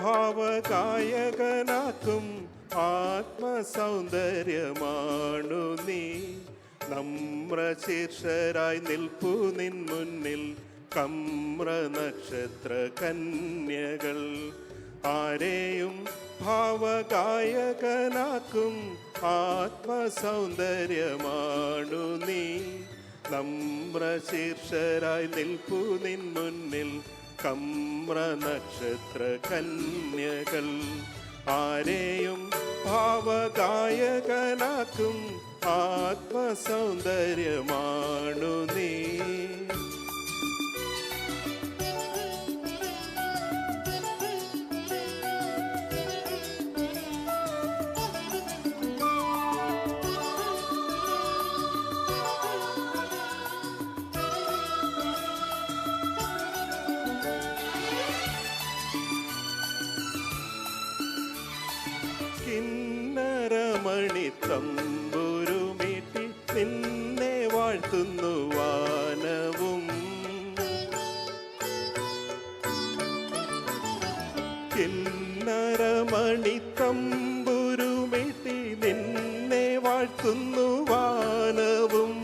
ഭാവഗായകനാക്കും ആത്മസൗന്ദര്യമാണു നീ. നമ്രശീർഷരായി നിൽപ്പു നിൻ മുന്നിൽ കമ്ര നക്ഷത്ര കന്യകൾ. ആരെയും ഭാവഗായകനാക്കും ആത്മസൗന്ദര്യമാണു നീ. നമ്രശീർഷരായി നിൽപ്പു നിൻ മുന്നിൽ കമ്ര നക്ഷത്ര കന്യകൾ. ആരെയും ഭാവഗായകനാക്കും ആത്മസൗന്ദര്യമാണു നീ. കിന്നരമണി തമ്പുരുമീട്ടി നിന്നെ വാഴ്ത്തുന്നു വാനവും. കിന്നരമണി തമ്പുരുമീട്ടി നിന്നെ വാഴ്ത്തുന്നു വാനവും.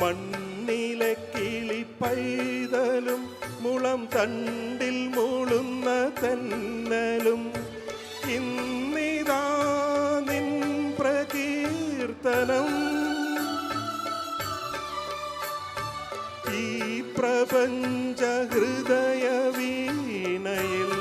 മണ്ണിലെ കിളി പൈതലും മുളം തണ്ടിൽ മൂളുന്ന തെന്നലും ഇന്നിതാ നിൻ പ്രകീർത്തനം ഈ പ്രപഞ്ച ഹൃദയ വീണയിൽ.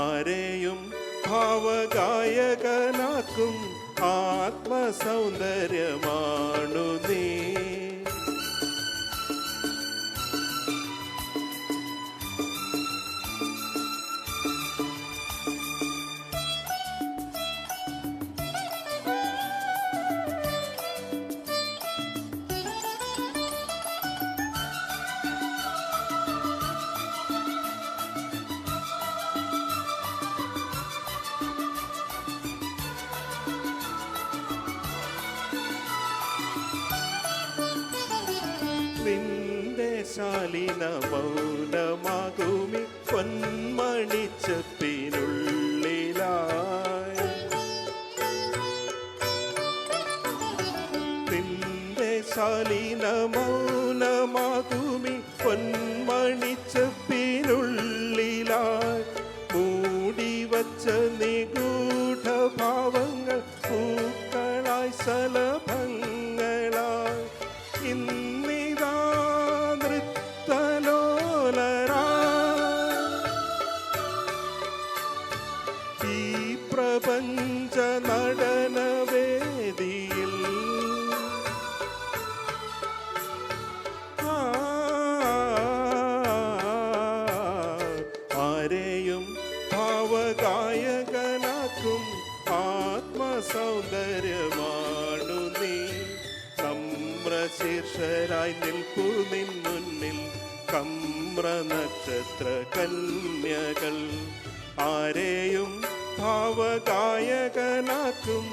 ആരെയും ഭാവഗായകനാക്കും ആത്മസൗന്ദര്യമാണു നീ. നിന്റെ ശാലീന മൗനമാകുമി പൊന്മണിച്ചപ്പിനുള്ളിലായി. നിന്റെ ശാലീന മൗനമാകുമി പൊന്മണിച്ചപ്പിനുള്ളിലായി. മൂടിവച്ച നിഗൂഢഭാവങ്ങൾ പൂക്കളായി സലഭങ്ങളായി. ഇന്നിതാ നൃത്തലോലരാ ഈ പ്രപഞ്ച നടനവേദിയിൽ. ആരെയും ഭാവഗായകനാക്കും ആത്മസൗന്ദര്യമാണു നീ. നമ്രശീർഷരായി നിൽപ്പു നിൻ മുന്നിൽ കമ്ര നക്ഷത്ര കന്യകൾ. ആരെയും ഭാവഗായകനാക്കും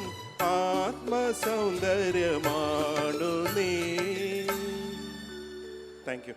ആത്മസൗന്ദര്യമാണു നീ. Thank you.